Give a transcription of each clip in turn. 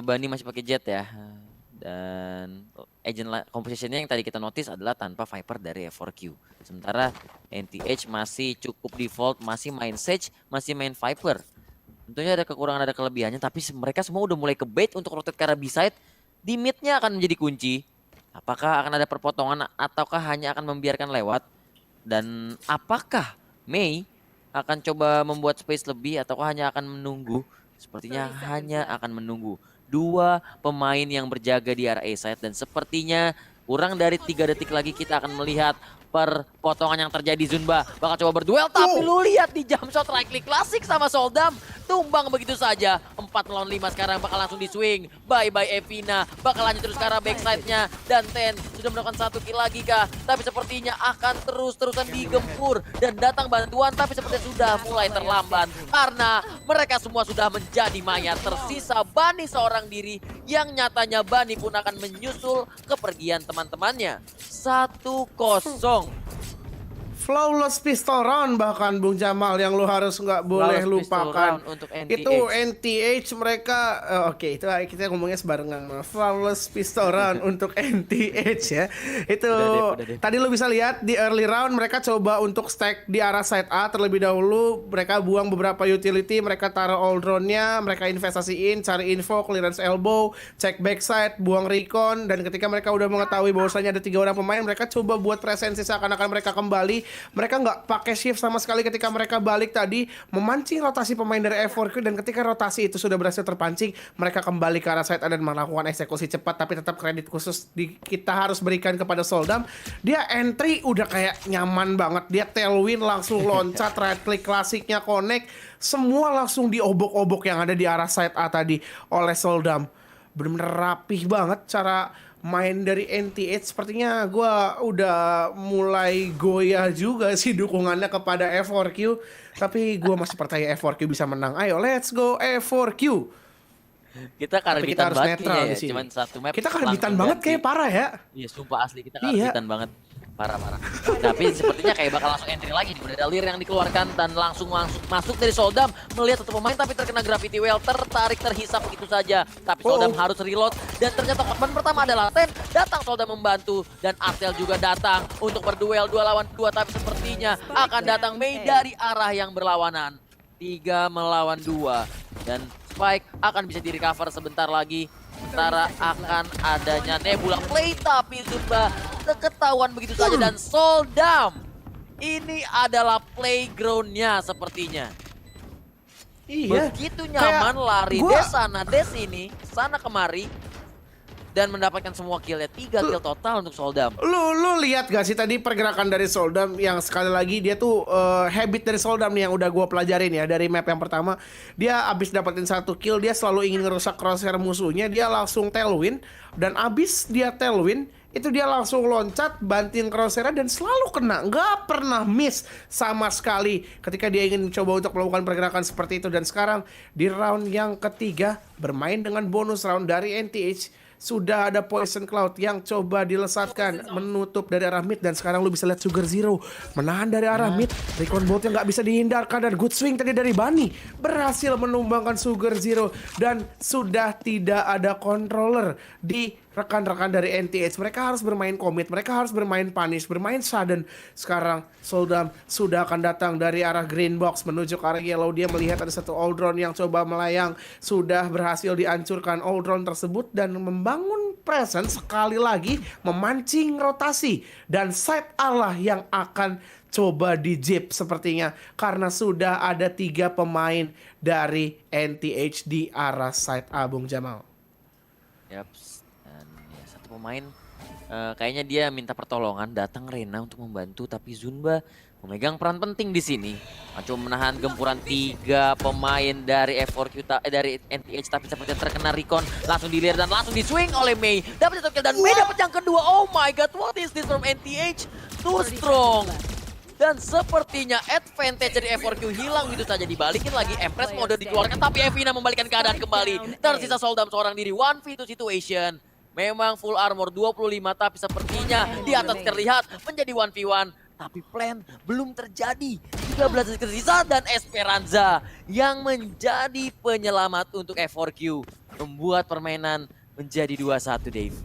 Bani masih pakai Jet ya. Dan compositionnya yang tadi kita notice adalah tanpa Viper dari F4Q. Sementara NTH masih cukup default, masih main Sage, masih main Viper. Tentunya ada kekurangan, ada kelebihannya, tapi mereka semua udah mulai ke bait untuk rotate ke arah B-side. Di mid-nya akan menjadi kunci. Apakah akan ada perpotongan ataukah hanya akan membiarkan lewat? Dan apakah Mei akan coba membuat space lebih ataukah hanya akan menunggu? Sepertinya hanya akan menunggu. Dua pemain yang berjaga di arah A-side dan sepertinya kurang dari 3 detik lagi kita akan melihat perpotongan yang terjadi. Zunba bakal coba berduel, tapi lu lihat di jump shot right click klasik sama Soldam tumbang begitu saja. 4 melawan 5 sekarang bakal langsung di swing. Bye-bye Evina, bakal lanjut terus ke arah backside-nya. Dan Ten sudah melakukan 1 kill lagi kah? Tapi sepertinya akan terus-terusan digempur dan datang bantuan, tapi sepertinya sudah mulai terlambat karena mereka semua sudah menjadi mayat. Tersisa Bani seorang diri yang nyatanya Bani pun akan menyusul kepergian teman-temannya. 1-0. Flawless pistol round bahkan Bung Jamal yang lu harus nggak boleh Flawless pistol lupakan. round untuk Itu NTH. NTH mereka oke, itu kita ngomongnya sebarengan. Flawless pistol round untuk NTH ya. Itu Udah deh. tadi lu bisa lihat di early round mereka coba untuk stack di arah side A terlebih dahulu. Mereka buang beberapa utility, mereka taruh all drone-nya, mereka investasiin, cari info, clearance elbow, cek backside, buang recon, dan ketika mereka udah mengetahui bahwasanya ada 3 orang pemain, mereka coba buat presensi seakan-akan mereka kembali. Mereka nggak pakai shift sama sekali ketika mereka balik tadi, memancing rotasi pemain dari F4Q, dan ketika rotasi itu sudah berhasil terpancing, mereka kembali ke arah side A dan melakukan eksekusi cepat. Tapi tetap kredit khusus kita harus berikan kepada Soldam. Dia entry udah kayak nyaman banget, dia tailwind langsung loncat, right click klasiknya connect, semua langsung diobok-obok yang ada di arah side A tadi oleh Soldam. Bener-bener rapih banget cara main dari NTH. Sepertinya gue udah mulai goyah juga sih dukungannya kepada F4Q. Tapi gue masih percaya F4Q bisa menang. Ayo let's go F4Q. Kita karbitan harus banget netral kayaknya di ya. sini. Cuman 1 map Kita karbitan langsung banget ganti. kayak parah ya. Iya sumpah asli kita Iya. karbitan banget. Parah. Tapi sepertinya kayak bakal langsung entry lagi nih. Udah ada Lear yang dikeluarkan dan langsung masuk dari Soldam. Melihat satu pemain tapi terkena Gravity Well. Tertarik, terhisap begitu saja. Tapi Soldam harus reload. Dan ternyata korban pertama adalah Ten. Datang Soldam membantu. Dan Artel juga datang untuk berduel 2 lawan 2. Tapi sepertinya akan datang Mei dari arah yang berlawanan. 3 melawan 2. Dan Spike akan bisa di-recover sebentar lagi. Sementara akan adanya Nebula Play, tapi Zunba ketahuan begitu saja. Dan Soldam, ini adalah playgroundnya sepertinya. Iya. Begitu nyaman Kayak lari gua- des sana des sini, sana kemari. Dan mendapatkan semua killnya, 3 kill total untuk Soldam. Lu lihat gak sih tadi pergerakan dari Soldam yang sekali lagi dia tuh habit dari Soldam nih yang udah gua pelajarin ya dari map yang pertama. Dia abis dapetin 1 kill, dia selalu ingin ngerusak crosshair musuhnya, dia langsung tailwind, dan abis dia tailwind itu dia langsung loncat banting crosshair dan selalu kena, nggak pernah miss sama sekali ketika dia ingin coba untuk melakukan pergerakan seperti itu. Dan sekarang di round yang ketiga bermain dengan bonus round dari NTH, sudah ada Poison Cloud yang coba dilesatkan menutup dari arah mid. Dan sekarang lu bisa lihat Sugar Zero menahan dari arah mid. Recon Bolt-nya nggak bisa dihindarkan, dan good swing tadi dari Bani berhasil menumbangkan Sugar Zero. Dan sudah tidak ada controller di rekan-rekan dari NTH. Mereka harus bermain komit, mereka harus bermain punish, bermain sudden. Sekarang Soldam sudah akan datang dari arah green box menuju ke arah yellow. Dia melihat ada satu all drone yang coba melayang, sudah berhasil dihancurkan all drone tersebut dan membangun presence sekali lagi, memancing rotasi. Dan side Allah yang akan coba di jeep sepertinya, karena sudah ada 3 pemain dari NTH di arah side A, Bung Jamal. Yaps. Dan ya, satu pemain kayaknya dia minta pertolongan, datang Rena untuk membantu, tapi Zunba memegang peran penting di sini. Coba menahan gempuran 3 pemain dari F4Q dari NTH, tapi sepertinya terkena recon, langsung di-lear dan langsung di-swing oleh Mei. Dapat satu kill dan Mei dapat yang kedua. Oh my god, what is this from NTH? Too strong. Dan sepertinya advantage dari F4Q hilang gitu saja. Dibalikin lagi, Empress mode dikeluarkan, tapi Evina membalikan keadaan kembali. Tersisa Soldam seorang diri, 1v2 situation. Memang full armor 25, tapi sepertinya di atas terlihat menjadi 1v1. Tapi plan belum terjadi. 13 detik tersisa dan Esperanza yang menjadi penyelamat untuk F4Q. membuat permainan menjadi 2-1, Dave.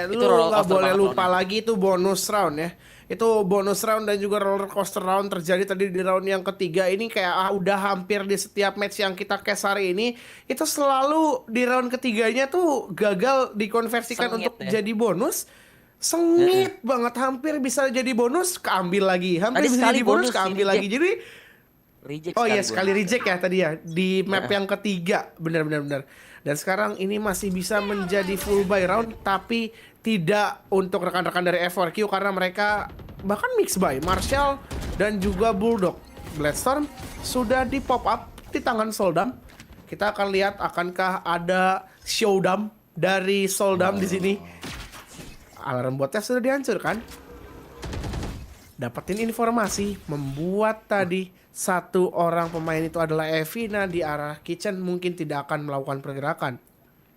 Lu Itu roller nggak coaster boleh banget lupa lawannya. lagi itu bonus round ya. Itu bonus round dan juga roller coaster round terjadi tadi di round yang ketiga ini kayak udah hampir di setiap match yang kita cash hari ini itu selalu di round ketiganya tuh gagal dikonversikan Sengit untuk ya. jadi bonus. Heeh. Sengit banget, hampir bisa jadi bonus keambil lagi, hampir Tadi bisa sekali jadi bonus bonus sih keambil lagi. reject. Jadi Reject oh iya sekali sekali bonus. reject ya tadi ya di map Heeh. yang ketiga, benar-benar benar. Dan sekarang ini masih bisa menjadi full buy round tapi tidak untuk rekan-rekan dari F4Q karena mereka bahkan mix buy Marshall dan juga Bulldog. Bloodstorm sudah di pop up di tangan Soldam. Kita akan lihat akankah ada showdown dari Soldam di sini. Oh. Alarm botnya sudah dihancurkan. Dapetin informasi membuat tadi satu orang pemain itu adalah Evina di arah kitchen mungkin tidak akan melakukan pergerakan,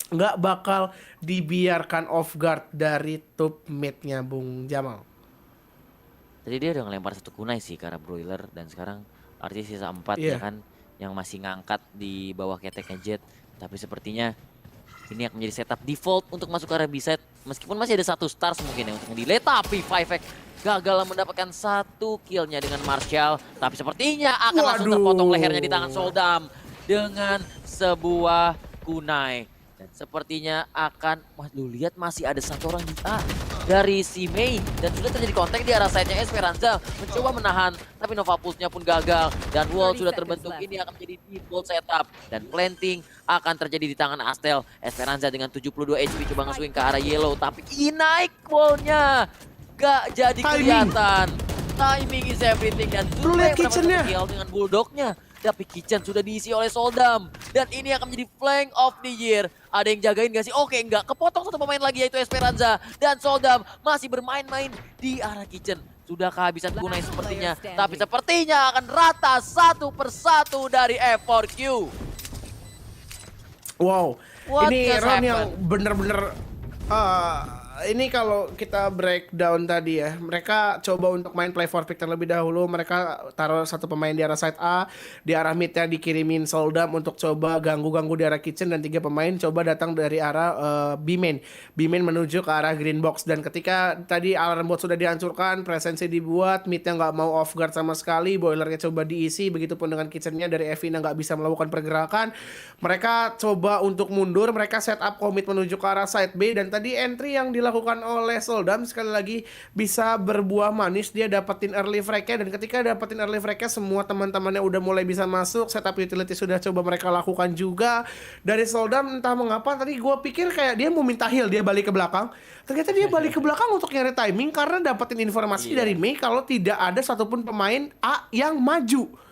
nggak bakal dibiarkan off guard dari top mid-nya Bung Jamal. Tadi dia udah ngelempar satu kunai sih ke arah broiler dan sekarang artinya sisa 4 ya Iya. kan yang masih ngangkat di bawah keteknya Jet. Tapi sepertinya ini akan menjadi setup default untuk masuk ke arah B-side meskipun masih ada satu stars mungkin ya untuk delay tapi Fivek gagal mendapatkan satu killnya dengan Marshall tapi sepertinya akan langsung terpotong lehernya di tangan Waduh. Soldam dengan sebuah kunai dan sepertinya akan wah lu lihat masih ada satu orang di A dari si Mei dan sudah terjadi kontak di arah side-nya Esperanza mencoba menahan tapi Nova Pulse-nya pun gagal dan wall 30 sudah seconds terbentuk. left. Ini akan menjadi default setup dan planting akan terjadi di tangan Astel. Esperanza dengan 72 HP coba nge-swing ke arah yellow tapi naik wallnya gak jadi Timing. kelihatan. Timing is everything dan Lu Zule lihat yang mendapatkan kitchen-nya. kill dengan bulldognya. Tapi kitchen sudah diisi oleh Soldam dan ini akan menjadi flank of the year. Ada yang jagain gak sih? Oke, enggak. Kepotong satu pemain lagi yaitu Esperanza dan Soldam masih bermain-main di arah kitchen. Sudah kehabisan kunai sepertinya, tapi sepertinya akan rata satu persatu dari F4Q. Wow, What ini just round yang happened? bener-bener ini kalau kita breakdown tadi ya, mereka coba untuk main play for pick terlebih dahulu. Mereka taruh satu pemain di arah side A, di arah midnya dikirimin Soldam untuk coba ganggu-ganggu di arah kitchen dan 3 pemain coba datang dari arah B-main. B-main menuju ke arah green box dan ketika tadi alarm bot sudah dihancurkan, presensi dibuat, midnya nggak mau off guard sama sekali, boilernya coba diisi, begitupun dengan kitchennya dari Evina nggak bisa melakukan pergerakan. Mereka coba untuk mundur, mereka set up commit menuju ke arah side B dan tadi entry yang dilakukan oleh Soldam sekali lagi bisa berbuah manis. Dia dapetin early frag-nya dan ketika dapetin early frag-nya semua teman-temannya udah mulai bisa masuk. Setup utility sudah coba mereka lakukan juga. Dari Soldam entah mengapa tadi gue pikir kayak dia mau minta heal, dia balik ke belakang. Ternyata dia balik ke belakang untuk nyari timing karena dapetin informasi Iya. dari Mei kalau tidak ada satupun pemain A yang maju.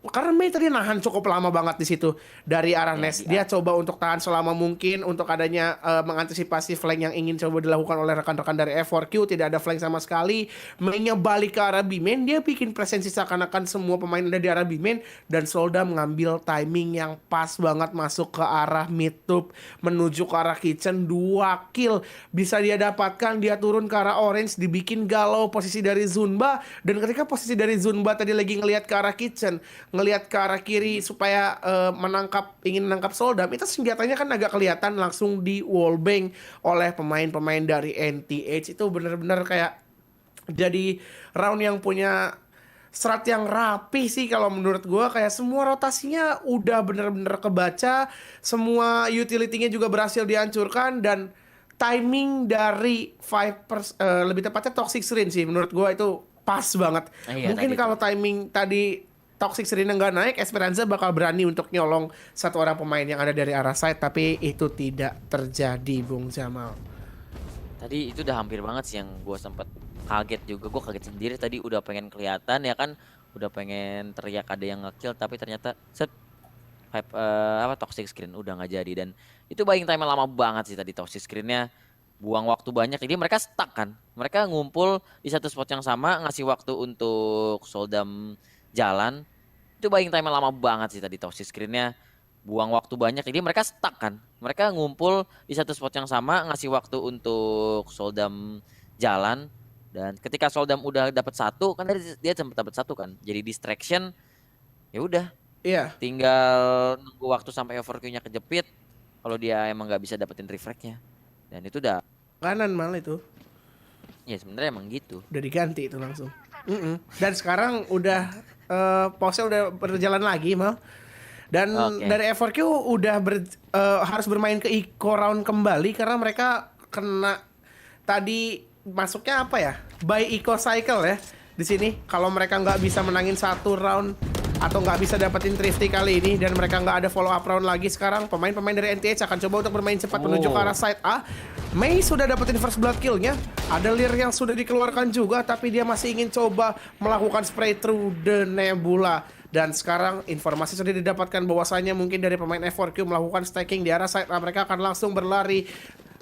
Karena Mei tadi nahan cukup lama banget di situ dari arah Ya, Nest. di Dia coba untuk tahan selama mungkin untuk adanya mengantisipasi flank yang ingin coba dilakukan oleh rekan-rekan dari F4Q. Tidak ada flank sama sekali. Mei-nya balik ke arah B-main. Dia bikin presensi seakan-akan semua pemain ada di arah B-main. Dan Soldam mengambil timing yang pas banget masuk ke arah mid tube menuju ke arah kitchen. 2 kill bisa dia dapatkan. Dia turun ke arah orange, dibikin galau posisi dari Zunba. Dan ketika posisi dari Zunba tadi lagi ngelihat ke arah kitchen, ngelihat ke arah kiri supaya ingin menangkap Soldam, itu senjatanya kan agak kelihatan langsung di wallbang oleh pemain-pemain dari NTH. Itu bener-bener kayak jadi round yang punya serat yang rapi sih kalau menurut gue. Kayak semua rotasinya udah bener-bener kebaca, semua utility-nya juga berhasil dihancurkan dan timing dari Vipers, lebih tepatnya Toxic Screen sih menurut gue itu pas banget. Iya, Mungkin tadi kalau tuh. timing tadi Toxic Serena nggak naik, Esperanza bakal berani untuk nyolong satu orang pemain yang ada dari arah side, tapi itu tidak terjadi, Bung Jamal. Tadi itu udah hampir banget sih yang gue sempet kaget juga. Gue kaget sendiri tadi udah pengen kelihatan ya kan. Udah pengen teriak ada yang ngekill tapi ternyata set toxic screen udah nggak jadi dan itu buying time lama banget sih tadi toxic screennya buang waktu banyak jadi mereka stuck kan mereka ngumpul di satu spot yang sama ngasih waktu untuk Soldam jalan itu buying time lama banget sih tadi toxic screennya buang waktu banyak jadi mereka stuck kan mereka ngumpul di satu spot yang sama ngasih waktu untuk Soldam jalan dan ketika Soldam udah dapat satu kan tadi dia sempat dapat satu kan jadi distraction ya udah Iya, Tinggal nunggu waktu sampai overkill-nya kejepit. Kalau dia emang nggak bisa dapetin refrag-nya. Dan itu udah, kanan malah itu. ya sebenarnya emang gitu. Udah diganti itu langsung. Dan sekarang udah pause udah berjalan lagi mal. Dan Oke. dari F4Q udah harus bermain ke eco round kembali karena mereka kena tadi masuknya apa ya? By eco cycle ya di sini. Kalau mereka nggak bisa menangin satu round atau nggak bisa dapetin thrifty kali ini dan mereka nggak ada follow up round lagi sekarang, pemain-pemain dari NTH akan coba untuk bermain cepat menuju ke arah side A. Mei sudah dapetin first blood killnya. Ada Lear yang sudah dikeluarkan juga, tapi dia masih ingin coba melakukan spray through the Nebula. Dan sekarang informasi sudah didapatkan bahwasanya mungkin dari pemain F4Q melakukan stacking di arah side A. Mereka akan langsung berlari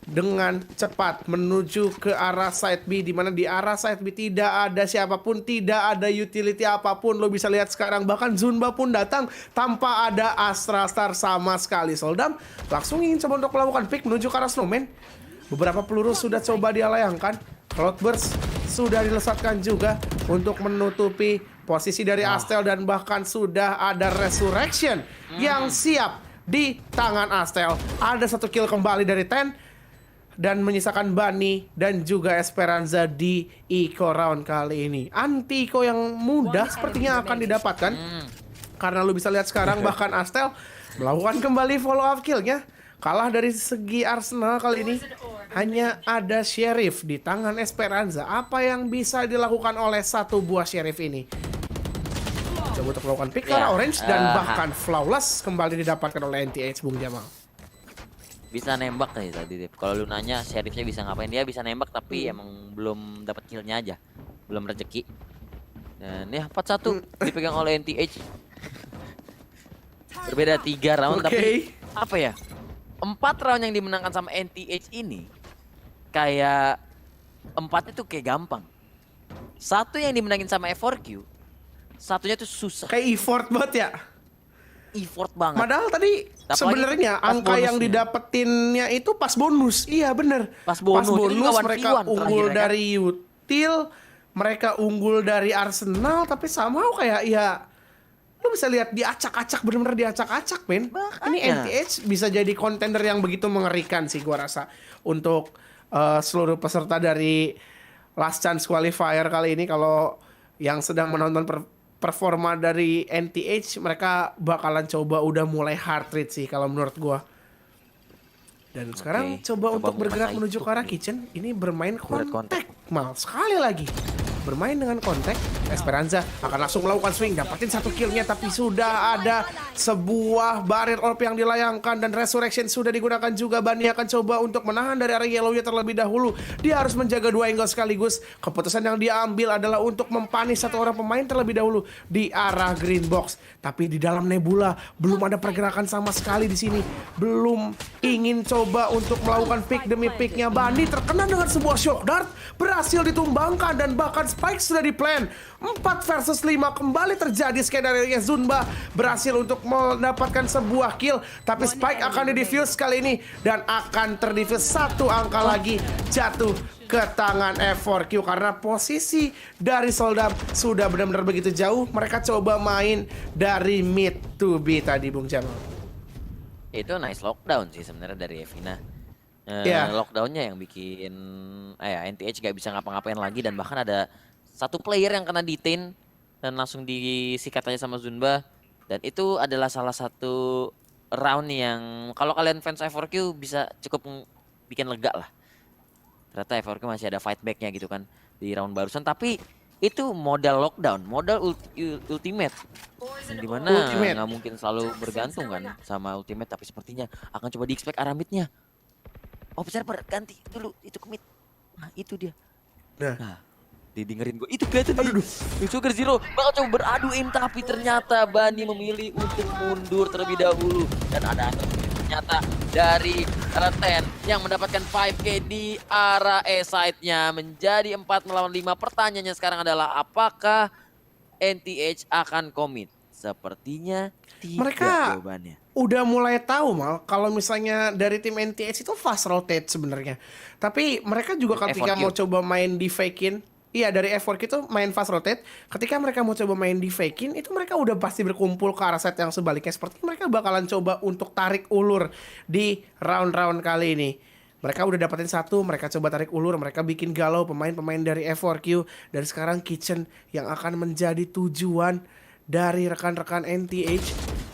dengan cepat menuju ke arah side B, di mana di arah side B tidak ada siapapun, tidak ada utility apapun. Lo bisa lihat sekarang bahkan Zunba pun datang tanpa ada Astra Star sama sekali. Soldam langsung ingin coba untuk melakukan pick menuju ke arah Snowman. Beberapa peluru sudah coba dia layangkan. Cloudburst sudah dilesatkan juga untuk menutupi posisi dari Astel, dan bahkan sudah ada Resurrection yang siap di tangan Astel. Ada satu kill kembali dari Ten dan menyisakan Bunny dan juga Esperanza di eco round kali ini. Anti eco yang mudah sepertinya akan didapatkan karena lu bisa lihat sekarang bahkan Astel melakukan kembali follow up killnya. Kalah dari segi Arsenal kali ini hanya ada Sheriff di tangan Esperanza. Apa yang bisa dilakukan oleh satu buah Sheriff ini? Coba untuk melakukan pick ke arah Orange dan bahkan flawless kembali didapatkan oleh NTH Bung Jamal. Bisa nembak nih tadi Dip. Kalau lu nanya Sheriffnya bisa ngapain, dia bisa nembak tapi emang belum dapat killnya aja, belum rezeki. Dan ya 4-1 dipegang oleh NTH. Berbeda 3 round tapi apa ya, 4 round yang dimenangkan sama NTH ini kayak 4 itu kayak gampang. Satu yang dimenangin sama F4Q, satunya tuh susah, Kayak effort banget ya. effort banget. Padahal tadi Apalagi sebenarnya pas angka yang bonusnya. didapetinnya itu pas bonus. Iya bener. Pas bonus, itu juga 1v1 mereka unggul terakhirnya kan. dari util, mereka unggul dari Arsenal, tapi somehow kayak ya lu bisa lihat diacak-acak, bener-bener diacak-acak men. Ini Makanya. NTH bisa jadi kontender yang begitu mengerikan sih gua rasa untuk seluruh peserta dari Last Chance Qualifier kali ini. Kalau yang sedang menonton performa dari NTH, mereka bakalan coba udah mulai heart rate sih kalau menurut gua. Dan sekarang coba untuk bergerak menuju ke arah kitchen. Ini bermain kontak mal sekali lagi. Bermain dengan kontak, Esperanza akan langsung melakukan swing, dapatin satu killnya, tapi sudah ada sebuah barrier orb yang dilayangkan dan Resurrection sudah digunakan juga. Bunny akan coba untuk menahan dari area yellow-nya terlebih dahulu. Dia harus menjaga dua angle sekaligus. Keputusan yang dia ambil adalah untuk mempanis satu orang pemain terlebih dahulu di arah green box. Tapi di dalam Nebula belum ada pergerakan sama sekali di sini. Belum ingin coba untuk melakukan pick demi picknya. Bunny terkena dengan sebuah shock dart, berhasil ditumbangkan dan bahkan Spike sudah di-plan. 4 versus 5 kembali terjadi. Skenario Zunba berhasil untuk mendapatkan sebuah kill, tapi Spike akan di-defuse kali ini dan akan ter-defuse satu angka lagi jatuh ke tangan F4Q karena posisi dari Soldam sudah benar-benar begitu jauh. Mereka coba main dari mid to B tadi Bung Jamal. Itu nice lockdown sih sebenarnya dari Evina. Lockdownnya yang bikin NTH gak bisa ngapa-ngapain lagi, dan bahkan ada satu player yang kena detain dan langsung disikat aja sama Zunba. Dan itu adalah salah satu round yang kalau kalian fans F4Q bisa cukup bikin lega lah. Ternyata F4Q masih ada fight backnya gitu kan di round barusan, tapi itu modal lockdown, modal ultimate. Dimana nggak mungkin selalu bergantung kan sama ultimate, tapi sepertinya akan coba di-expect arah midnya. Observer ganti dulu itu ke mid. Nah itu dia. Nah didengerin gue itu kelihatan. Aduh, Sugar Zero bakal coba beradu aim, tapi ternyata Bunny memilih untuk mundur terlebih dahulu. Dan ada ternyata dari Ten yang mendapatkan 5K di arah A-side-nya, menjadi 4 melawan 5. Pertanyaannya sekarang adalah apakah NTH akan komit? Sepertinya tidak jawabannya. Udah mulai tahu mal kalau misalnya dari tim NTH itu fast rotate sebenarnya. Tapi mereka juga ketika mau coba main di fake-in Iya dari effort itu main fast rotate. Ketika mereka mau coba main di fakein, itu mereka udah pasti berkumpul ke arah set yang sebaliknya. Seperti mereka bakalan coba untuk tarik ulur di round-round kali ini. Mereka udah dapetin satu, mereka coba tarik ulur, mereka bikin galau pemain-pemain dari F4Q. Dan sekarang Kitchen yang akan menjadi tujuan dari rekan-rekan NTH.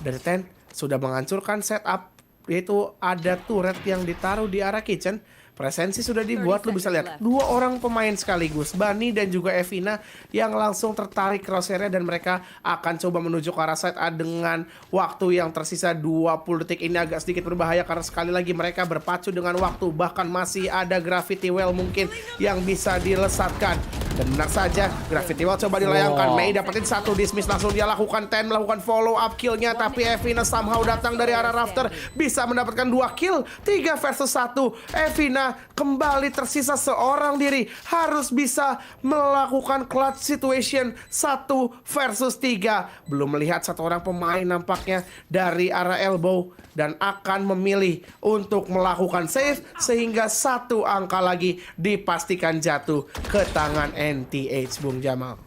Dari Ten sudah menghancurkan setup, yaitu ada turret yang ditaruh di arah Kitchen. Presensi sudah dibuat, lu bisa lihat dua orang pemain sekaligus, Bani dan juga Evina yang langsung tertarik crosshair-nya dan mereka akan coba menuju ke arah side A dengan waktu yang tersisa 20 detik. Ini agak sedikit berbahaya karena sekali lagi mereka berpacu dengan waktu, bahkan masih ada Gravity Well mungkin yang bisa dilesatkan. Dan benar saja Gravity Well coba dilayangkan. Mei dapetin satu dismiss, langsung dia lakukan 10 melakukan follow up killnya, tapi Evina somehow datang dari arah rafter bisa mendapatkan 2 kill, 3 versus 1. Evina kembali tersisa seorang diri, harus bisa melakukan clutch situation 1 versus 3. Belum melihat satu orang pemain nampaknya dari arah elbow dan akan memilih untuk melakukan save sehingga satu angka lagi dipastikan jatuh ke tangan NTH, Bung Jamal.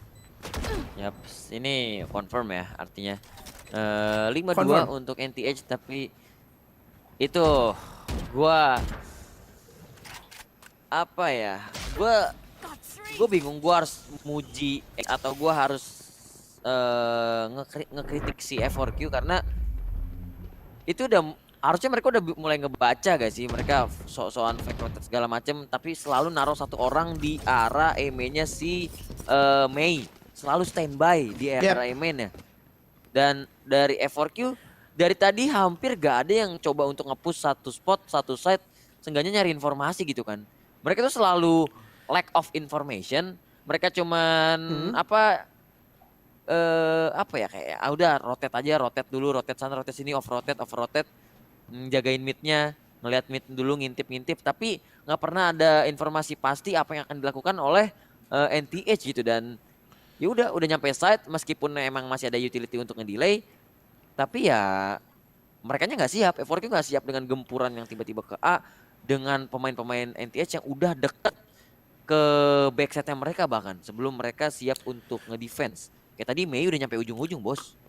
Yap, ini confirm ya artinya 5-2 Confirm. untuk NTH, tapi itu gua apa ya? Gue bingung, gue harus muji atau gue harus ngekritik si F4Q karena itu udah harusnya mereka udah mulai ngebaca gak sih, mereka sok-sokan fake rotate segala macem, tapi selalu naruh satu orang di arah nya si Mei, selalu standby di arah nya. Dan dari F4Q dari tadi hampir gak ada yang coba untuk nge-push satu spot, satu side, seenggaknya nyari informasi gitu kan. Mereka tuh selalu lack of information. Mereka cuman apa ya, kayak udah rotate aja, rotate dulu, rotate sana, rotate sini, off rotate, jagain midnya, ngeliat mid dulu, ngintip, tapi nggak pernah ada informasi pasti apa yang akan dilakukan oleh NTH gitu. Dan ya udah nyampe side, meskipun emang masih ada utility untuk ngedelay, tapi ya mereka nggak siap, F4Q nggak siap dengan gempuran yang tiba-tiba ke A dengan pemain-pemain NTH yang udah deket ke backside-nya mereka, bahkan sebelum mereka siap untuk ngedefense. Kayak tadi Mei udah nyampe ujung-ujung, bos.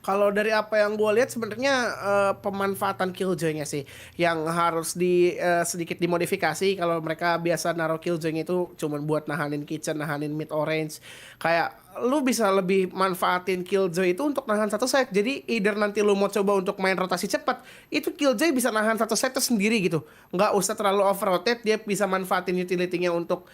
Kalau dari apa yang gue lihat sebenarnya pemanfaatan killjoy-nya sih yang harus sedikit dimodifikasi. Kalau mereka biasa naruh killjoy itu cuman buat nahanin kitchen, nahanin mid orange. Kayak lu bisa lebih manfaatin killjoy itu untuk nahan satu set. Jadi either nanti lu mau coba untuk main rotasi cepat, itu killjoy bisa nahan satu set itu sendiri gitu. Nggak usah terlalu over rotate, dia bisa manfaatin utility-nya untuk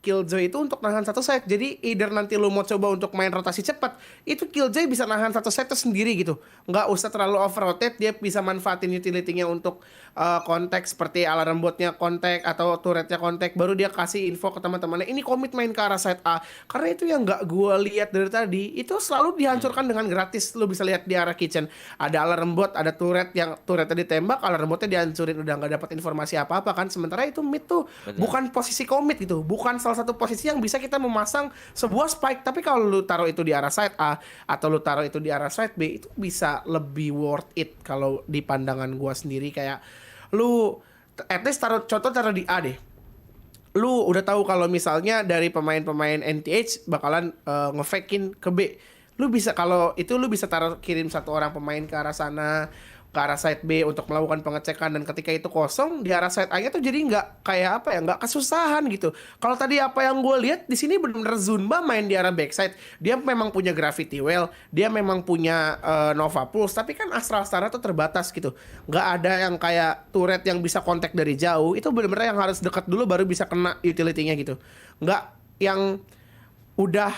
Killjoy itu untuk nahan satu set. Jadi either nanti lu mau coba untuk main rotasi cepat, itu Killjoy bisa nahan satu set itu sendiri gitu. Nggak usah terlalu over rotate, dia bisa manfaatin utility-nya untuk kontak seperti alarm botnya kontak atau turretnya kontak, baru dia kasih info ke teman-temannya ini komit main ke arah side A. Karena itu yang nggak gua lihat dari tadi, itu selalu dihancurkan dengan gratis. Lu bisa lihat di arah kitchen ada alarm bot, ada turret yang turretnya ditembak, alarm botnya dihancurin, udah nggak dapat informasi apa-apa kan. Sementara itu mid tuh bukan posisi komit gitu, bukan salah satu posisi yang bisa kita memasang sebuah spike. Tapi kalau lu taruh itu di arah side A atau lu taruh itu di arah side B, itu bisa lebih worth it kalau di pandangan gua sendiri. Kayak lu at least taruh di A deh. Lu udah tahu kalau misalnya dari pemain-pemain NTH bakalan ngefakein ke B. Lu bisa, kalau itu lu bisa taruh, kirim satu orang pemain ke arah sana, ke arah side B untuk melakukan pengecekan, dan ketika itu kosong di arah side A-nya tuh jadi nggak kayak apa ya, nggak kesusahan gitu. Kalau tadi apa yang gue lihat di sini benar-benar Zunba main di arah backside, dia memang punya Gravity Well, dia memang punya Nova Pulse, tapi kan Astral Star tuh terbatas gitu. Nggak ada yang kayak turret yang bisa kontak dari jauh, itu benar-benar yang harus dekat dulu baru bisa kena utility-nya gitu. Nggak yang udah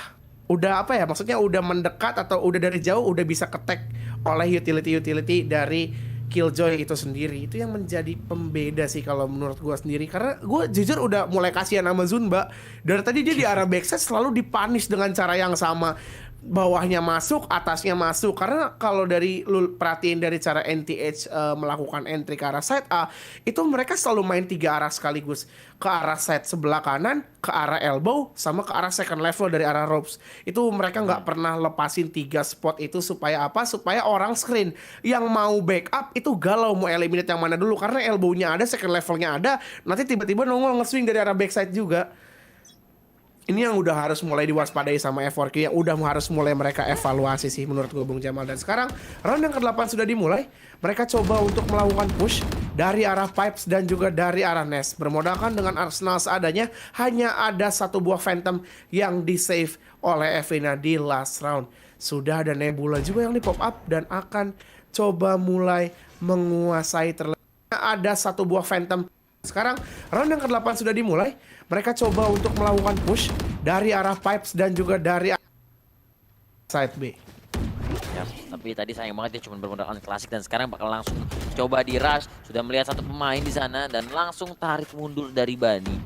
apa ya, maksudnya udah mendekat atau udah dari jauh udah bisa ketek oleh utility dari Killjoy itu sendiri. Itu yang menjadi pembeda sih kalau menurut gue sendiri, karena gue jujur udah mulai kasihan sama Zunba. Dari tadi dia di arah backside selalu dipunish dengan cara yang sama, bawahnya masuk, atasnya masuk. Karena kalau dari lu perhatiin dari cara NTH melakukan entry ke arah side A, itu mereka selalu main 3 arah sekaligus. Ke arah side sebelah kanan, ke arah elbow, sama ke arah second level dari arah ropes. Itu mereka nggak pernah lepasin 3 spot itu. Supaya apa? Supaya orang screen yang mau backup itu galau mau eliminate yang mana dulu. Karena elbownya ada, second levelnya ada, nanti tiba-tiba nongol nge-swing dari arah backside juga. Ini yang udah harus mulai diwaspadai sama F4Q, yang udah harus mulai mereka evaluasi sih menurut gue Bung Jamal. Dan sekarang round yang ke-8 sudah dimulai. Mereka coba untuk melakukan push dari arah Pipes dan juga dari arah Nest. Bermodalkan dengan arsenal seadanya, hanya ada satu buah Phantom yang di save oleh Evina di last round. Sudah ada Nebula juga yang di pop up dan akan coba mulai menguasai terlebih. Ada satu buah Phantom. Sekarang round yang ke-8 sudah dimulai. Mereka coba untuk melakukan push dari arah Pipes dan juga dari side B. Ya, tapi tadi sayang banget dia cuma bermodalkan klasik dan sekarang bakal langsung coba di rush. Sudah melihat satu pemain di sana dan langsung tarik mundur dari Bani.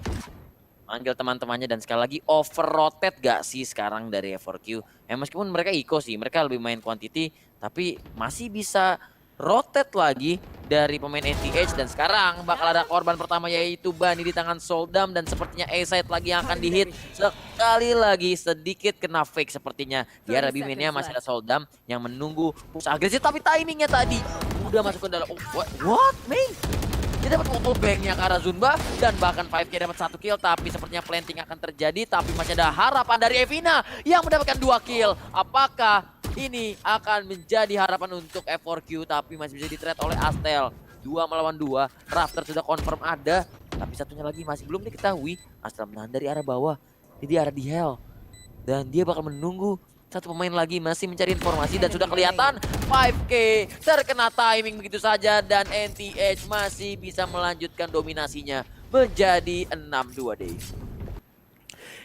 Manggil teman-temannya dan sekali lagi over rotate gak sih sekarang dari F4Q. Meskipun mereka eco sih, mereka lebih main quantity tapi masih bisa rotate lagi dari pemain NTH. Dan sekarang bakal ada korban pertama yaitu Bani di tangan Soldam. Dan sepertinya A-side lagi yang akan dihit. Sekali lagi sedikit kena fake sepertinya. Di arah B-mainnya masih ada Soldam yang menunggu push agresif. Tapi timingnya tadi udah masuk ke dalam. What main? Dia dapat auto banknya ke arah Zunba. Dan bahkan 5K dapat 1 kill. Tapi sepertinya planting akan terjadi. Tapi masih ada harapan dari Evina yang mendapatkan 2 kill. Apakah ini akan menjadi harapan untuk F4Q, tapi masih bisa di-trade oleh Astel. 2 melawan 2, Rafter sudah confirm ada, tapi satunya lagi masih belum diketahui. Astel menahan dari arah bawah, di arah di Hell. Dan dia bakal menunggu satu pemain lagi masih mencari informasi dan sudah kelihatan 5K terkena timing begitu saja. Dan NTH masih bisa melanjutkan dominasinya menjadi 6-2 day.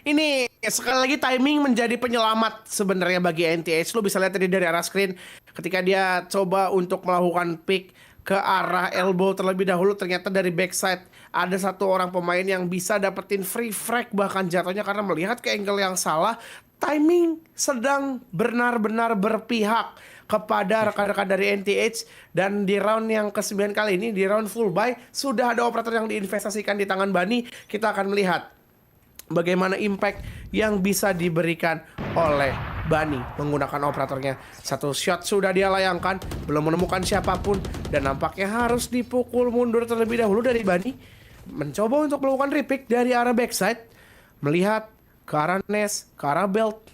Ini sekali lagi timing menjadi penyelamat sebenarnya bagi NTH. Lu bisa lihat tadi dari arah screen ketika dia coba untuk melakukan pick ke arah elbow terlebih dahulu, ternyata dari backside ada satu orang pemain yang bisa dapetin free frag bahkan jatuhnya karena melihat ke angle yang salah. Timing sedang benar-benar berpihak kepada rekan-rekan dari NTH. Dan di round yang ke-9 kali ini, di round full buy, sudah ada operator yang diinvestasikan di tangan Bani. Kita akan melihat bagaimana impact yang bisa diberikan oleh Bani menggunakan operatornya. Satu shot sudah dia layangkan, belum menemukan siapapun, dan nampaknya harus dipukul mundur terlebih dahulu dari Bani. Mencoba untuk melakukan repick dari arah backside, melihat ke arah Nest, ke arah belt,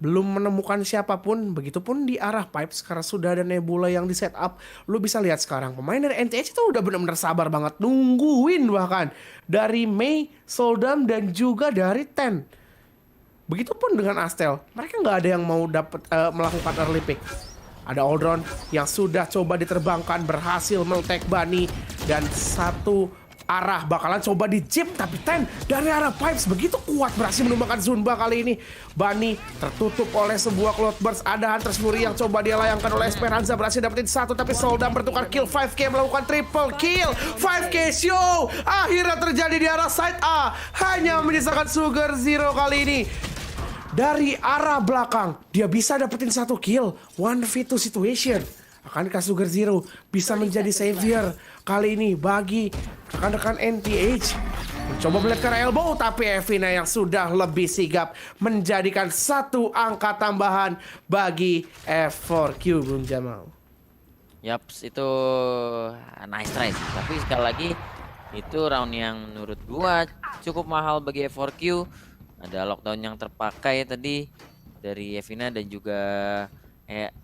belum menemukan siapapun. Begitupun di arah Pipes karena sudah ada Nebula yang di setup. Lu bisa lihat sekarang pemain dari NTH itu udah benar-benar sabar banget nungguin bahkan dari Mei, Soldam dan juga dari Ten. Begitupun dengan Astel, mereka nggak ada yang mau melakukan early pick. Ada Aldron yang sudah coba diterbangkan, berhasil meltek Bani, dan satu arah bakalan coba di jip, tapi Ten dari arah Pipes begitu kuat berhasil menumbangkan Zunba kali ini. Bani tertutup oleh sebuah Cloudburst. Ada Hunter's Fury yang coba dia layangkan oleh Esperanza, berhasil dapetin satu, tapi Soldam bertukar kill. 5K melakukan triple kill. 5K show akhirnya terjadi di arah side A, hanya menyisakan Sugar Zero kali ini. Dari arah belakang dia bisa dapetin satu kill. 1v2 situation. Akankah Sugar Zero bisa menjadi savior kali ini bagi rekan-rekan NTH? Mencoba melihat ke arah elbow, tapi Evina yang sudah lebih sigap menjadikan satu angka tambahan bagi F4Q, Bung Jamal. Yaps, itu nice try sih. Tapi sekali lagi itu round yang menurut gua cukup mahal bagi F4Q. Ada lockdown yang terpakai tadi dari Evina dan juga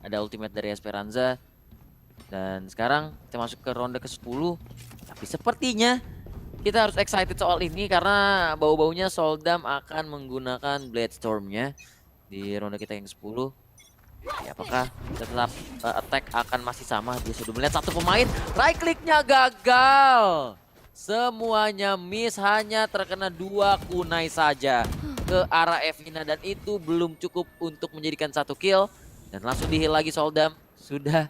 ada ultimate dari Esperanza. Dan sekarang kita masuk ke ronde ke-10. Tapi sepertinya kita harus excited soal ini karena bau-baunya Soldam akan menggunakan Blade Storm-nya di ronde kita yang ke-10. Ya, apakah tetap attack akan masih sama? Dia sudah melihat satu pemain, right click-nya gagal. Semuanya miss, hanya terkena 2 kunai saja ke arah Evina dan itu belum cukup untuk menjadikan 1 kill. Dan langsung di-heal lagi Soldam. Sudah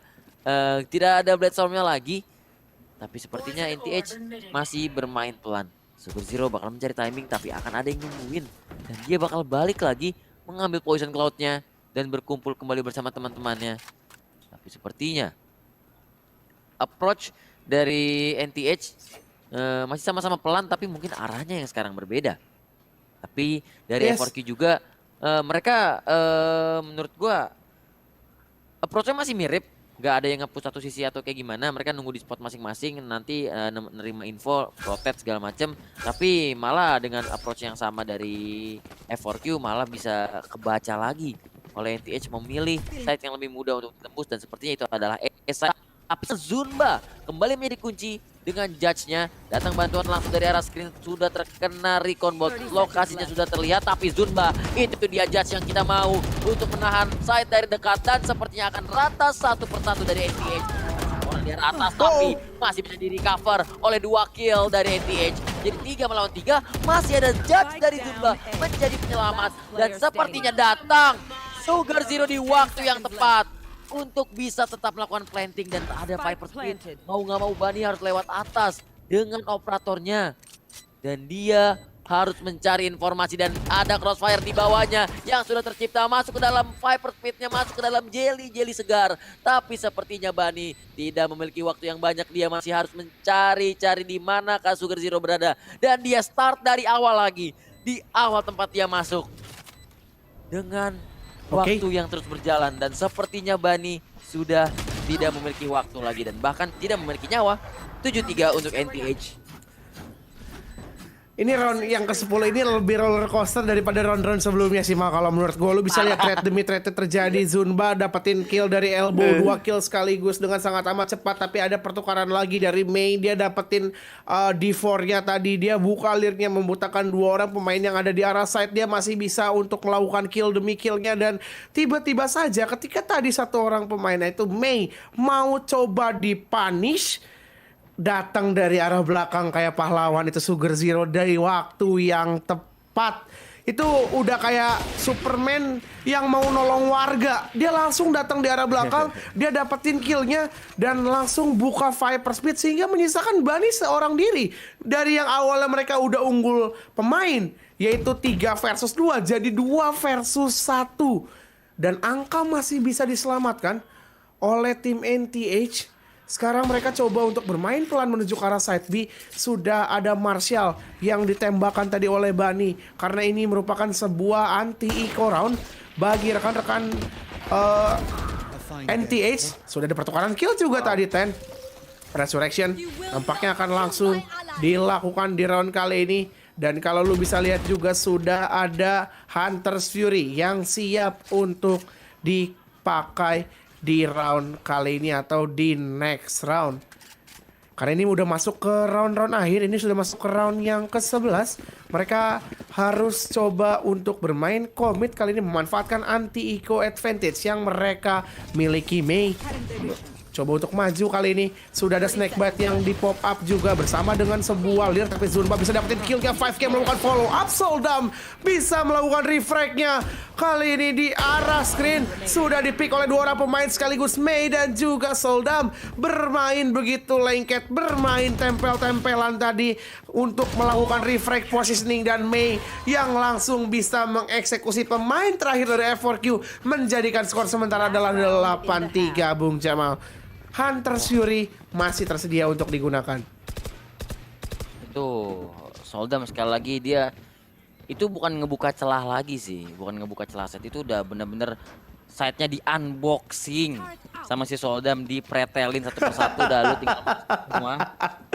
tidak ada Blade Storm-nya lagi. Tapi sepertinya NTH masih bermain pelan. Sugar Zero bakal mencari timing tapi akan ada yang nungguin. Dan dia bakal balik lagi mengambil Poison Cloud-nya dan berkumpul kembali bersama teman-temannya. Tapi sepertinya approach dari NTH masih sama-sama pelan tapi mungkin arahnya yang sekarang berbeda. Tapi dari F4Q juga mereka menurut gua approach-nya masih mirip. nggak ada yang nge-push satu sisi atau kayak gimana, mereka nunggu di spot masing-masing, nanti nerima info, protect segala macem. Tapi malah dengan approach yang sama dari F4Q malah bisa kebaca lagi oleh NTH memilih side yang lebih mudah untuk ditembus, dan sepertinya itu adalah Esa. Tapi Zunba kembali menjadi kunci dengan judge-nya. Datang bantuan langsung dari arah screen, sudah terkena recon bot. Lokasinya sudah terlihat, tapi Zunba itu dia judge yang kita mau untuk menahan side dari dekat, dan sepertinya akan rata satu persatu dari NTH. Orang di atas tapi masih bisa di recover oleh 2 kill dari NTH. Jadi 3 melawan 3, masih ada judge dari Zunba menjadi penyelamat, dan sepertinya datang Sugar Zero di waktu yang tepat untuk bisa tetap melakukan planting, dan tak ada Viper Speed. Mau nggak mau Bunny harus lewat atas dengan operatornya. Dan dia harus mencari informasi, dan ada crossfire di bawahnya yang sudah tercipta, masuk ke dalam Viper Speed-nya, masuk ke dalam jelly segar. Tapi sepertinya Bunny tidak memiliki waktu yang banyak, dia masih harus mencari-cari di manakah Sugar Zero berada. Dan dia start dari awal lagi, di awal tempat dia masuk. Dengan waktu yang terus berjalan, dan sepertinya Bunny sudah tidak memiliki waktu lagi dan bahkan tidak memiliki nyawa. 7-3 untuk NTH. Ini round yang ke-10 ini lebih roller coaster daripada round-round sebelumnya sih, Mal. Kalau menurut gue, lu bisa lihat trade demi trade terjadi. Zunba dapetin kill dari elbow, 2 kill sekaligus dengan sangat amat cepat. Tapi ada pertukaran lagi dari Mei, dia dapetin D4-nya tadi. Dia buka lirnya, membutakan 2 orang pemain yang ada di arah side. Dia masih bisa untuk melakukan kill demi killnya, dan tiba-tiba saja ketika tadi satu orang pemainnya itu Mei mau coba dipunish, datang dari arah belakang kayak pahlawan itu Sugar Zero dari waktu yang tepat. Itu udah kayak Superman yang mau nolong warga. Dia langsung datang di arah belakang, dia dapetin killnya dan langsung buka Viper Speed sehingga menyisakan Bunny seorang diri. Dari yang awalnya mereka udah unggul pemain, yaitu 3 versus 2 jadi 2 versus 1. Dan angka masih bisa diselamatkan oleh tim NTH. Sekarang mereka coba untuk bermain pelan menuju ke arah side B. Sudah ada Marshall yang ditembakkan tadi oleh Bunny, karena ini merupakan sebuah anti-eco round bagi rekan-rekan NTH. Sudah ada pertukaran kill juga tadi, Ten. Resurrection nampaknya akan langsung dilakukan di round kali ini. Dan kalau lu bisa lihat juga sudah ada Hunter's Fury yang siap untuk dipakai di round kali ini atau di next round. Karena ini udah masuk ke round-round akhir, ini sudah masuk ke round yang ke-11. Mereka harus coba untuk bermain komit kali ini, memanfaatkan anti-eco advantage yang mereka miliki. Mei coba untuk maju kali ini. Sudah ada Snakebite yang di pop up juga bersama dengan sebuah lir, tapi Zunba bisa dapetin killnya. 5K melakukan follow up. Soldam bisa melakukan refrag-nya. Kali ini di arah screen sudah dipick oleh 2 orang pemain sekaligus, Mei dan juga Soldam. Bermain begitu lengket, bermain tempel-tempelan tadi untuk melakukan refrag positioning, dan Mei yang langsung bisa mengeksekusi pemain terakhir dari F4Q, menjadikan skor sementara adalah 8-3, Bung Jamal. Hunter's Fury masih tersedia untuk digunakan. Itu Soldam sekali lagi, dia itu bukan ngebuka celah lagi sih, bukan ngebuka celah set, itu udah bener-bener side-nya di unboxing sama si Soldam, dipretelin satu persatu, dah lu tinggal masuk semua.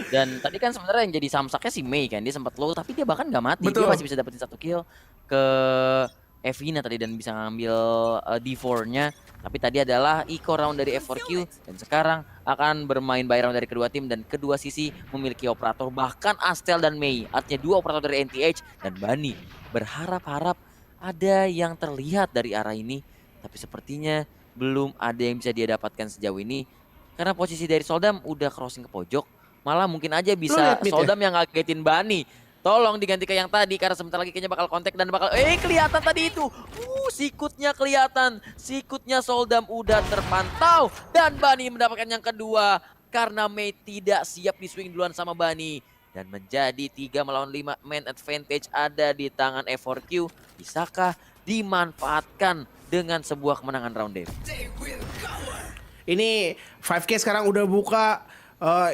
Dan tadi kan sebenarnya yang jadi samsaknya si Mei kan, dia sempat low tapi dia bahkan nggak mati. Betul. Dia masih bisa dapetin 1 kill ke Evina tadi dan bisa ngambil D4-nya. Tapi tadi adalah eco round dari F4Q, dan sekarang akan bermain by round dari kedua tim, dan kedua sisi memiliki operator, bahkan Astel dan Mei. Artinya 2 operator dari NTH dan Bunny berharap-harap ada yang terlihat dari arah ini, tapi sepertinya belum ada yang bisa dia dapatkan sejauh ini. Karena posisi dari Soldam udah crossing ke pojok, malah mungkin aja bisa Soldam yang ngagetin Bunny. Tolong diganti ke yang tadi, karena sebentar lagi kayaknya bakal kontak dan bakal kelihatan tadi itu. Sikutnya kelihatan. Sikutnya Soldam udah terpantau, dan Bunny mendapatkan yang kedua karena Mei tidak siap di swing duluan sama Bunny. Dan menjadi 3 melawan 5, man advantage ada di tangan F4Q. Bisakah dimanfaatkan dengan sebuah kemenangan round game? Ini 5K sekarang udah buka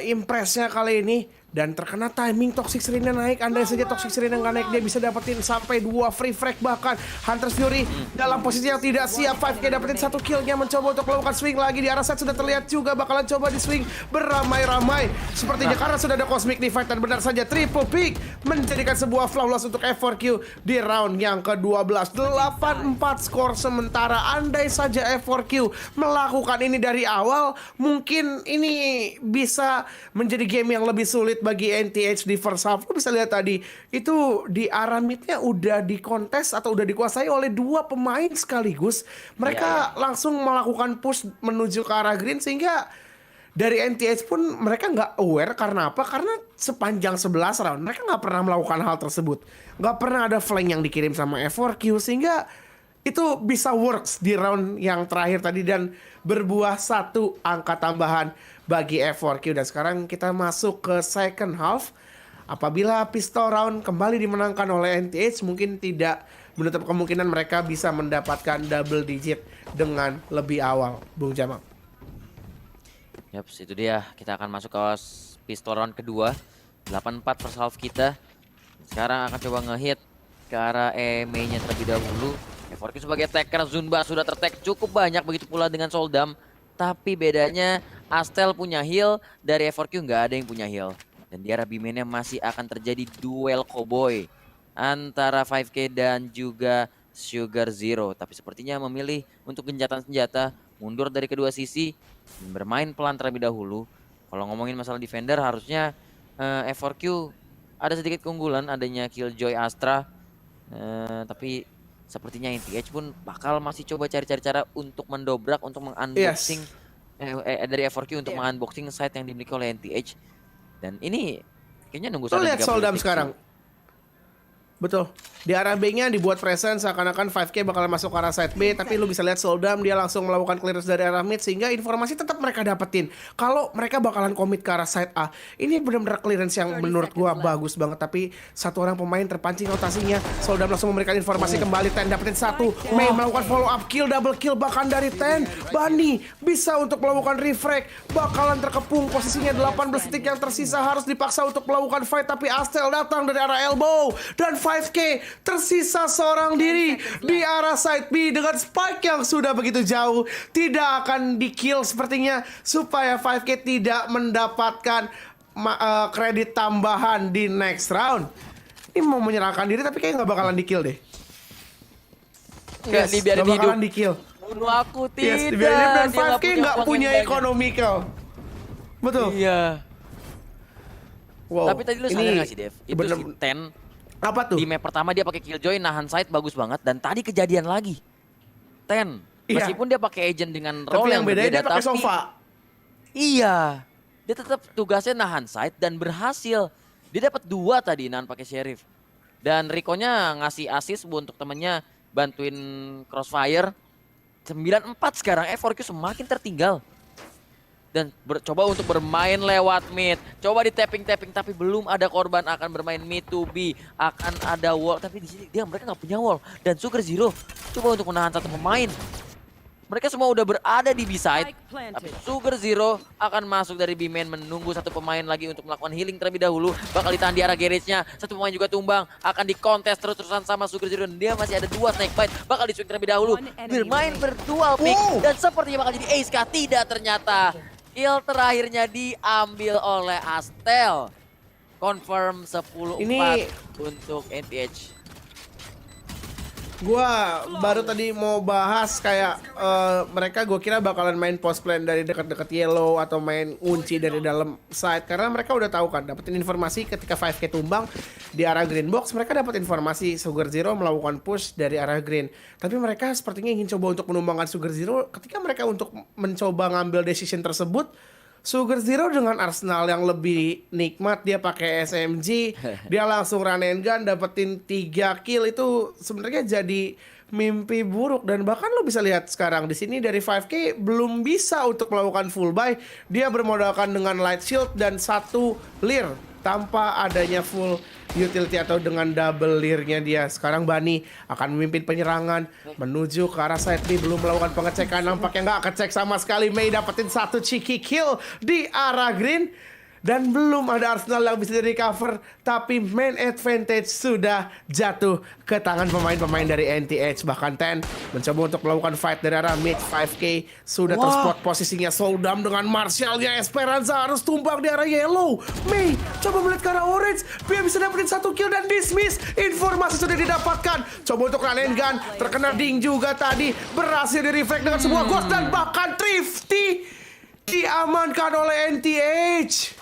impresnya kali ini. Dan terkena timing Toxic Serena naik. Andai saja Toxic Serena nggak naik, dia bisa dapetin sampai 2 free frag. Bahkan Hunter's Fury dalam posisi yang tidak siap. 5K dapetin 1 killnya, mencoba untuk melakukan swing lagi. Di arah side sudah terlihat juga bakalan coba di swing beramai-ramai. Sepertinya karena sudah ada Cosmic Divide dan benar saja triple pick menjadikan sebuah flawless untuk F4Q di round yang ke-12. 8-4 skor sementara. Andai saja F4Q melakukan ini dari awal, mungkin ini bisa menjadi game yang lebih sulit bagi NTH di first half. Lo bisa lihat tadi itu di arah midnya udah dikontes atau udah dikuasai oleh 2 pemain sekaligus. Mereka langsung melakukan push menuju ke arah green, sehingga dari NTH pun mereka nggak aware. Karena apa? Karena sepanjang 11 round mereka nggak pernah melakukan hal tersebut. Nggak pernah ada flank yang dikirim sama F4Q, sehingga itu bisa works di round yang terakhir tadi dan berbuah 1 angka tambahan bagi F4Q. Dan sekarang kita masuk ke second half. Apabila pistol round kembali dimenangkan oleh NTH, mungkin tidak menutup kemungkinan mereka bisa mendapatkan double digit dengan lebih awal, Bung Jamal. Yaps, itu dia. Kita akan masuk ke pistol round kedua. 8-4 first half kita. Sekarang akan coba ngehit ke arah main-nya terlebih dahulu. F4Q sebagai attacker, Zunba sudah tertag cukup banyak, begitu pula dengan Soldam. Tapi bedanya Astel punya heal, dari F4Q nggak ada yang punya heal. Dan di arah B-mainnya masih akan terjadi duel cowboy antara 5K dan juga Sugar Zero. Tapi sepertinya memilih untuk gencatan senjata, mundur dari kedua sisi, dan bermain pelan terlebih dahulu. Kalau ngomongin masalah defender, harusnya F4Q ada sedikit keunggulan adanya Killjoy Astra. Tapi sepertinya NTH pun bakal masih coba cari-cari cara untuk mendobrak, untuk mengunboxing dari F4Q untuk mengunboxing site yang dimiliki oleh NTH. Dan ini kayaknya nunggu Tuh lihat 30 Soldam detik sekarang. sih. Betul. Di arah B-nya dibuat presence, seakan-akan 5K bakal masuk ke arah side B. Tapi lu bisa lihat Soldam, dia langsung melakukan clearance dari arah mid, sehingga informasi tetap mereka dapetin kalau mereka bakalan commit ke arah side A. Ini benar-benar clearance yang menurut gua bagus banget. Tapi satu orang pemain terpancing rotasinya. Soldam langsung memberikan informasi kembali. Ten dapetin 1. Mei melakukan follow up kill, double kill bahkan dari Ten. Bani bisa untuk melakukan refrag. Bakalan terkepung posisinya. 18 detik yang tersisa harus dipaksa untuk melakukan fight. Tapi Astel datang dari arah elbow. Dan 5K tersisa seorang diri di arah side B dengan spike yang sudah begitu jauh. Tidak akan di kill sepertinya, supaya 5K tidak mendapatkan kredit tambahan di next round. Ini mau menyerahkan diri tapi kayak nggak bakalan di kill deh. Nggak dibiarin nggak bakalan hidup. di kill. Bunuh aku tidak. Yes, dibiarin hidup, dan Dia 5K nggak uang punya yang banyak. economical. Betul. Iya. Wow. Tapi tadi lu sadar nggak sih, Dev? Itu bener, si Ten apa tuh? di map pertama dia pakai Killjoy, nahan site bagus banget, dan tadi kejadian lagi. Ten, Iya. meskipun dia pakai agent dengan Tapi role yang bedanya dia pakai tapi sofa. iya, dia tetap tugasnya nahan site dan berhasil. Dia dapat 2 tadi nahan pakai Sheriff. Dan Rico-nya ngasih assist untuk temennya bantuin Crossfire. 9-4 sekarang, F4Q semakin tertinggal. Dan coba untuk bermain lewat mid. Coba di tapping-tapping tapi belum ada korban, akan bermain mid to B. Akan ada wall, tapi di sini mereka nggak punya wall. Dan Sugar Zero coba untuk menahan 1 pemain. Mereka semua udah berada di B-side. Tapi Sugar Zero akan masuk dari B-main, menunggu 1 pemain lagi untuk melakukan healing terlebih dahulu. Bakal ditahan di arah garage-nya. 1 pemain juga tumbang. Akan dikontes terus-terusan sama Sugar Zero. Dan dia masih ada 2 snakebite. Bakal di-swing terlebih dahulu. Bermain berdual pick. Dan sepertinya bakal jadi ace kah? Tidak, ternyata. Kill terakhirnya diambil oleh Astel. Confirm 10-4 Ini untuk NTH. Gua baru tadi mau bahas kayak mereka gue kira bakalan main post plan dari dekat-dekat yellow atau main kunci dari dalam side, karena mereka udah tahu kan dapetin informasi ketika 5K tumbang di arah green box, mereka dapat informasi Sugar Zero melakukan push dari arah green. Tapi mereka sepertinya ingin coba untuk menumbangkan Sugar Zero. Ketika mereka untuk mencoba ngambil decision tersebut, Sugar Zero dengan arsenal yang lebih nikmat, dia pakai SMG, dia langsung run and gun, dapetin 3 kill, itu sebenarnya jadi mimpi buruk. Dan bahkan lo bisa lihat sekarang di sini dari 5K belum bisa untuk melakukan full buy, dia bermodalkan dengan light shield dan 1 leer tanpa adanya full utility atau dengan double leer-nya dia. Sekarang Bani akan memimpin penyerangan menuju ke arah side B, belum melakukan pengecekan, nampaknya nggak kecek sama sekali. Mei dapetin 1 cheeky kill di arah green. dan belum ada Arsenal yang bisa di recover, tapi main advantage sudah jatuh ke tangan pemain-pemain dari NTH. Bahkan Ten mencoba untuk melakukan fight dari arah mid 5K, sudah terspot posisinya Soldam dengan Martialnya. Esperanza harus tumbang di arah yellow. Mei coba melihat ke arah orange, dia bisa dapetin 1 kill dan dismiss. Informasi sudah didapatkan, coba untuk run and gun, terkena ding juga tadi, berhasil di reflect dengan sebuah ghost dan bahkan Thrifty diamankan oleh NTH.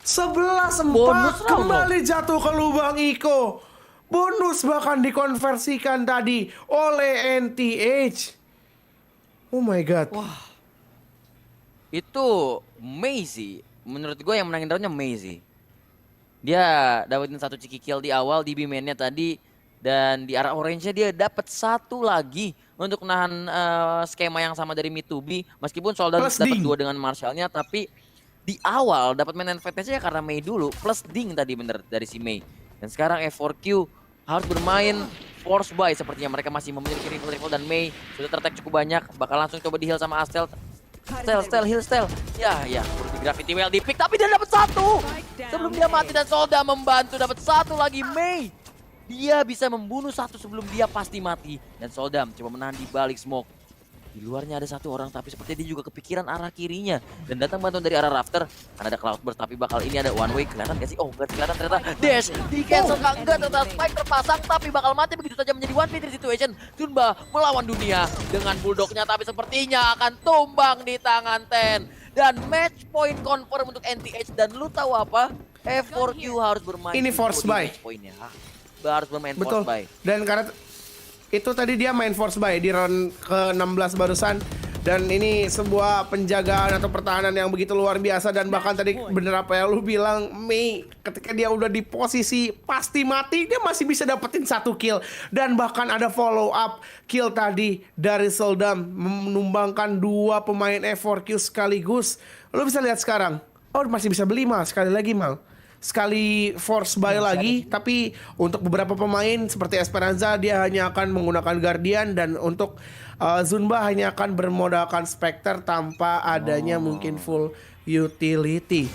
11-4 Bonus round kembali jatuh ke lubang Iko. Bonus bahkan dikonversikan tadi oleh NTH. Oh my god. Wah. Itu Mei sih. Menurut gue yang menangin roundnya Mei sih. Dia dapetin 1 cheeky kill di awal di B-mainnya tadi. Dan di arah orange-nya dia dapat 1 lagi untuk nahan skema yang sama dari Mitubi. Meskipun Soldan Plus dapat ding. 2 dengan Marshallnya, tapi di awal dapat main advantage-nya karena Mei dulu. Plus ding tadi bener dari si Mei. Dan sekarang F4Q harus bermain force buy sepertinya. Mereka masih memiliki rival dan Mei sudah tertek cukup banyak. Bakal langsung coba di heal sama Astel. Heal Stel. Ya, di Gravity Well di pick, tapi dia dapat 1. Sebelum dia mati dan Solda membantu dapat 1 lagi Mei. Dia bisa membunuh 1 sebelum dia pasti mati. Dan Soldam coba menahan di balik smoke. Di luarnya ada 1 orang, tapi sepertinya dia juga kepikiran arah kirinya. Dan datang bantuan dari arah rafter. Karena ada Cloudburst, tapi bakal ini ada one way. Kelihatan gak sih? Oh, enggak kelihatan ternyata. Dash di cancel kah? Enggak, ternyata Spike terpasang, tapi bakal mati begitu saja menjadi 1v3 situation. Zunba melawan dunia dengan bulldognya, tapi sepertinya akan tumbang di tangan Ten. Dan match point confirm untuk NTH. Dan lu tahu apa? F4Q harus bermain. Ini force buy. Match point-nya. Harus bermain Betul. force buy. Dan karena itu tadi dia main force buy di round ke-16 barusan. Dan ini sebuah penjagaan atau pertahanan yang begitu luar biasa. Dan bahkan tadi bener apa yang lu bilang, Mei ketika dia udah di posisi pasti mati, dia masih bisa dapetin 1 kill. Dan bahkan ada follow up kill tadi dari Soldam, menumbangkan 2 pemain F4Q sekaligus. Lu bisa lihat sekarang, oh masih bisa beli Mal, sekali lagi Mal. Sekali force buy lagi, tapi untuk beberapa pemain seperti Esperanza dia hanya akan menggunakan Guardian, dan untuk Zunba hanya akan bermodalkan Spectre tanpa adanya mungkin full utility.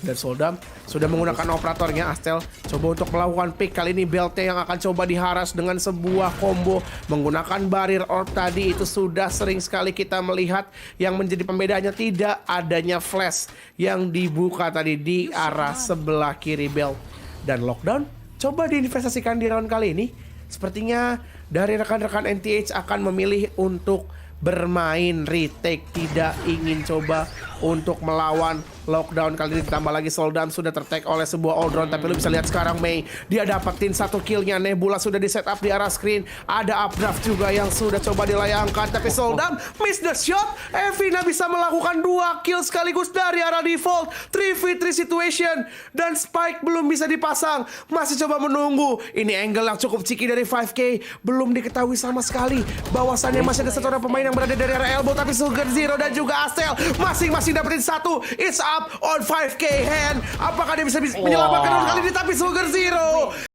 Dan Soldam sudah menggunakan operatornya Astel, coba untuk melakukan pick. Kali ini Belte yang akan coba diharas dengan sebuah combo menggunakan Barrier Orb tadi. Itu sudah sering sekali kita melihat. Yang menjadi pembedanya tidak adanya flash yang dibuka tadi di arah sebelah kiri Belt. Dan Lockdown coba diinvestasikan di round kali ini. Sepertinya dari rekan-rekan NTH akan memilih untuk bermain retake, tidak ingin coba untuk melawan Lockdown. Kali ini ditambah lagi Soldam sudah tertag oleh sebuah all drone. Tapi lu bisa lihat sekarang Mei, dia dapetin 1 killnya. Nebula sudah di setup di arah screen. Ada updraft juga yang sudah coba dilayangkan, tapi Soldam miss the shot. Evina bisa melakukan 2 kill sekaligus dari arah default. 3v3 situation. Dan Spike belum bisa dipasang, masih coba menunggu. Ini angle yang cukup cheeky dari 5K. Belum diketahui sama sekali bahwasannya masih ada 1 orang pemain yang berada dari arah elbow. Tapi Sugar Zero dan juga Astel masing-masing dapetin 1. It's up on 5K hand. Apakah dia bisa menyelamatkan round kali ini? Tapi Sugar Zero